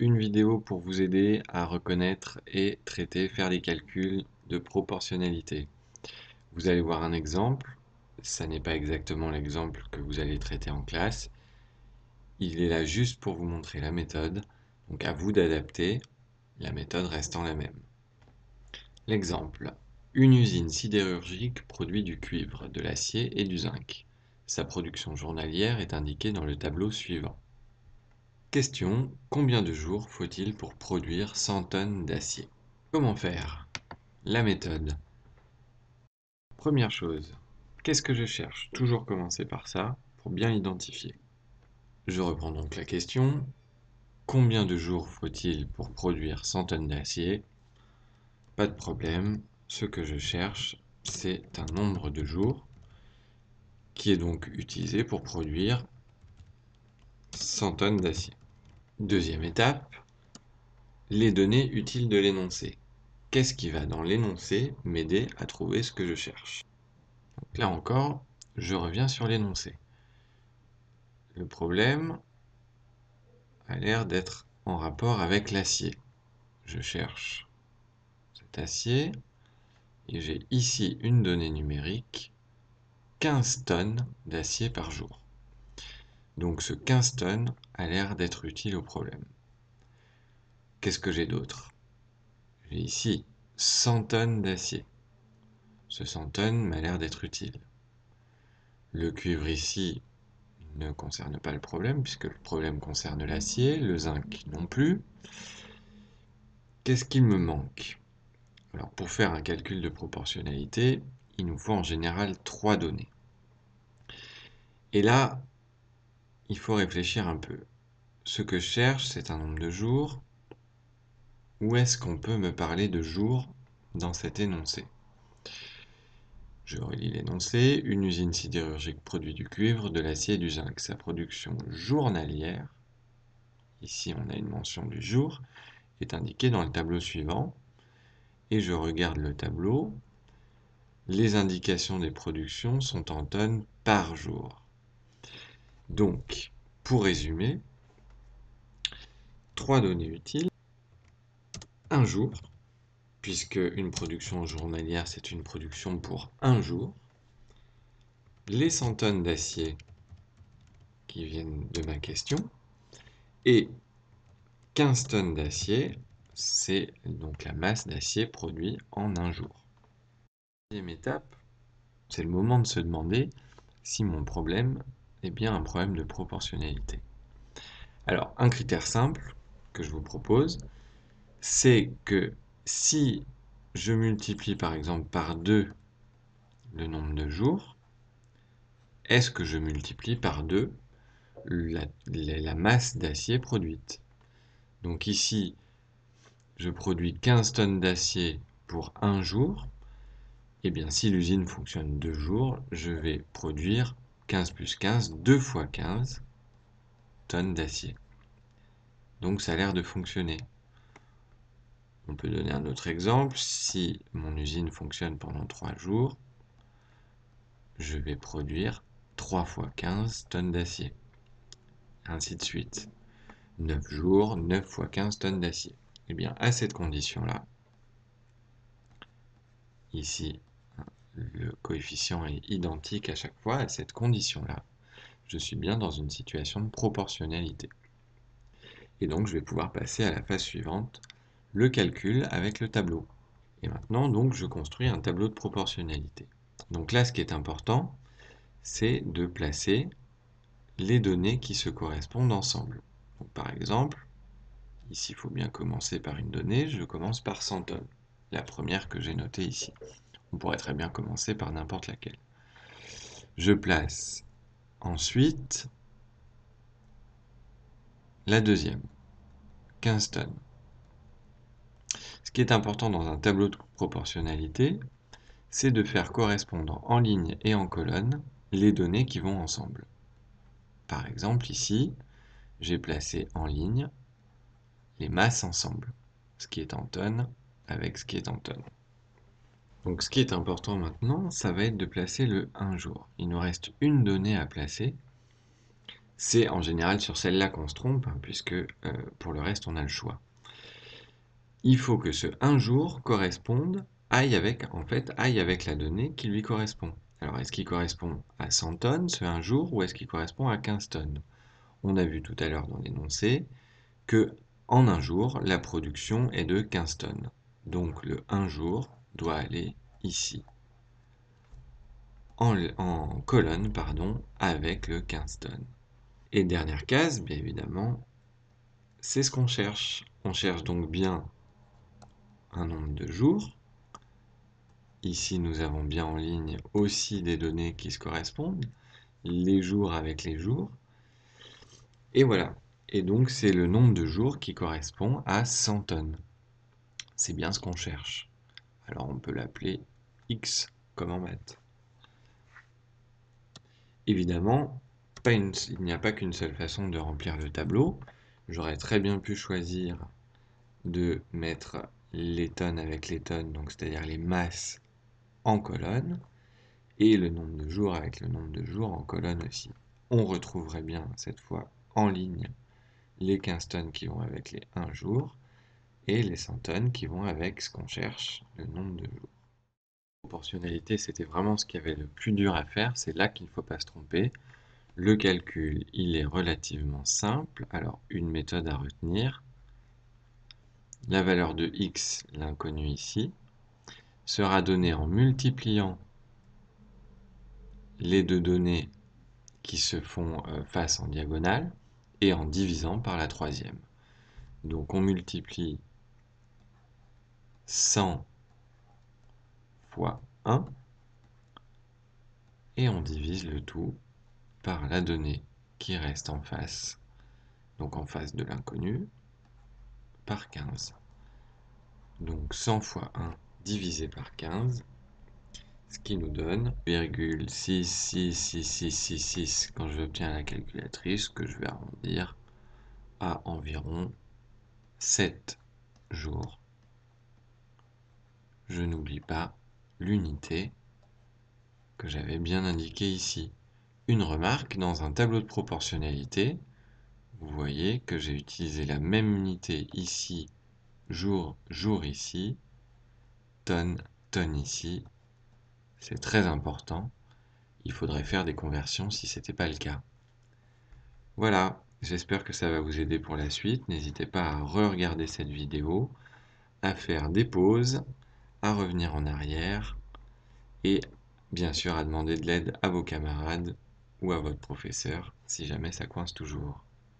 une vidéo pour vous aider à reconnaître et traiter, faire des calculs de proportionnalité. Vous allez voir un exemple, ça n'est pas exactement l'exemple que vous allez traiter en classe. Il est là juste pour vous montrer la méthode, donc à vous d'adapter, la méthode restant la même. L'exemple. Une usine sidérurgique produit du cuivre, de l'acier et du zinc. Sa production journalière est indiquée dans le tableau suivant. Question. Combien de jours faut-il pour produire 100 tonnes d'acier? Comment faire? La méthode. Première chose, qu'est-ce que je cherche? Toujours commencer par ça, pour bien l'identifier. Je reprends donc la question. Combien de jours faut-il pour produire 100 tonnes d'acier? Pas de problème, ce que je cherche, c'est un nombre de jours qui est donc utilisé pour produire 100 tonnes d'acier. Deuxième étape, les données utiles de l'énoncé. Qu'est-ce qui va dans l'énoncé m'aider à trouver ce que je cherche? Donc là encore, je reviens sur l'énoncé. Le problème a l'air d'être en rapport avec l'acier. Je cherche cet acier et j'ai ici une donnée numérique, 15 tonnes d'acier par jour. Donc ce 15 tonnes a l'air d'être utile au problème. Qu'est-ce que j'ai d'autre? J'ai ici 100 tonnes d'acier. Ce 100 tonnes m'a l'air d'être utile. Le cuivre ici ne concerne pas le problème, puisque le problème concerne l'acier, le zinc non plus. Qu'est-ce qu'il me manque? Alors pour faire un calcul de proportionnalité, il nous faut en général 3 données. Et là, il faut réfléchir un peu. Ce que je cherche, c'est un nombre de jours. Où est-ce qu'on peut me parler de jours dans cet énoncé? Je relis l'énoncé. Une usine sidérurgique produit du cuivre, de l'acier et du zinc. Sa production journalière, ici on a une mention du jour, est indiquée dans le tableau suivant. Et je regarde le tableau. Les indications des productions sont en tonnes par jour. Donc, pour résumer, 3 données utiles. Un jour, puisque une production journalière, c'est une production pour un jour. Les 100 tonnes d'acier qui viennent de ma question. Et 15 tonnes d'acier, c'est donc la masse d'acier produite en un jour. Deuxième étape, c'est le moment de se demander si mon problème est bien un problème de proportionnalité. Alors, un critère simple que je vous propose, c'est que si je multiplie par exemple par 2 le nombre de jours, est-ce que je multiplie par 2 la masse d'acier produite? Donc ici, je produis 15 tonnes d'acier pour un jour. Et bien, si l'usine fonctionne 2 jours, je vais produire 15 plus 15, 2 fois 15 tonnes d'acier. Donc ça a l'air de fonctionner. On peut donner un autre exemple. Si mon usine fonctionne pendant 3 jours, je vais produire 3 fois 15 tonnes d'acier. Ainsi de suite. 9 jours, 9 fois 15 tonnes d'acier. Et bien, à cette condition-là, ici, le coefficient est identique à chaque fois, à cette condition-là, je suis bien dans une situation de proportionnalité. Et donc, je vais pouvoir passer à la phase suivante, le calcul avec le tableau. Et maintenant, donc, je construis un tableau de proportionnalité. Donc là, ce qui est important, c'est de placer les données qui se correspondent ensemble. Donc, par exemple, ici, il faut bien commencer par une donnée. Je commence par 100 tonnes, la première que j'ai notée ici. On pourrait très bien commencer par n'importe laquelle. Je place ensuite la deuxième, 15 tonnes. Ce qui est important dans un tableau de proportionnalité, c'est de faire correspondre en ligne et en colonne les données qui vont ensemble. Par exemple, ici, j'ai placé en ligne les masses ensemble, ce qui est en tonnes avec ce qui est en tonnes. Donc ce qui est important maintenant, ça va être de placer le 1 jour. Il nous reste une donnée à placer, C'est en général sur celle-là qu'on se trompe, hein, puisque pour le reste, on a le choix. Il faut que ce un jour corresponde, aille avec la donnée qui lui correspond. Alors, est-ce qu'il correspond à 100 tonnes, ce un jour, ou est-ce qu'il correspond à 15 tonnes? On a vu tout à l'heure dans l'énoncé que en un jour, la production est de 15 tonnes. Donc le un jour doit aller ici, en colonne, pardon, avec le 15 tonnes. Et dernière case, bien évidemment, c'est ce qu'on cherche. On cherche donc bien un nombre de jours. Ici, nous avons bien en ligne aussi des données qui se correspondent, les jours avec les jours. Et voilà. Et donc, c'est le nombre de jours qui correspond à 100 tonnes. C'est bien ce qu'on cherche. Alors, on peut l'appeler X comme en maths. Évidemment, il n'y a pas qu'une seule façon de remplir le tableau. J'aurais très bien pu choisir de mettre les tonnes avec les tonnes, donc c'est-à-dire les masses en colonne, et le nombre de jours avec le nombre de jours en colonne aussi. On retrouverait bien cette fois en ligne les 15 tonnes qui vont avec les 1 jour et les 100 tonnes qui vont avec ce qu'on cherche, le nombre de jours. La proportionnalité, c'était vraiment ce qu'il y avait le plus dur à faire, c'est là qu'il ne faut pas se tromper. Le calcul, il est relativement simple. Alors, une méthode à retenir, la valeur de x, l'inconnu ici, sera donnée en multipliant les deux données qui se font face en diagonale et en divisant par la troisième. Donc on multiplie 100 fois 1 et on divise le tout par la donnée qui reste en face, donc en face de l'inconnu, par 15. Donc 100 fois 1 divisé par 15, ce qui nous donne 0,66666 quand j'obtiens la calculatrice, que je vais arrondir à environ 7 jours. Je n'oublie pas l'unité que j'avais bien indiquée ici. Une remarque, dans un tableau de proportionnalité, vous voyez que j'ai utilisé la même unité ici, jour, jour ici, tonne, tonne ici. C'est très important. Il faudrait faire des conversions si ce n'était pas le cas. Voilà, j'espère que ça va vous aider pour la suite. N'hésitez pas à re-regarder cette vidéo, à faire des pauses, à revenir en arrière et bien sûr à demander de l'aide à vos camarades ou à votre professeur si jamais ça coince toujours.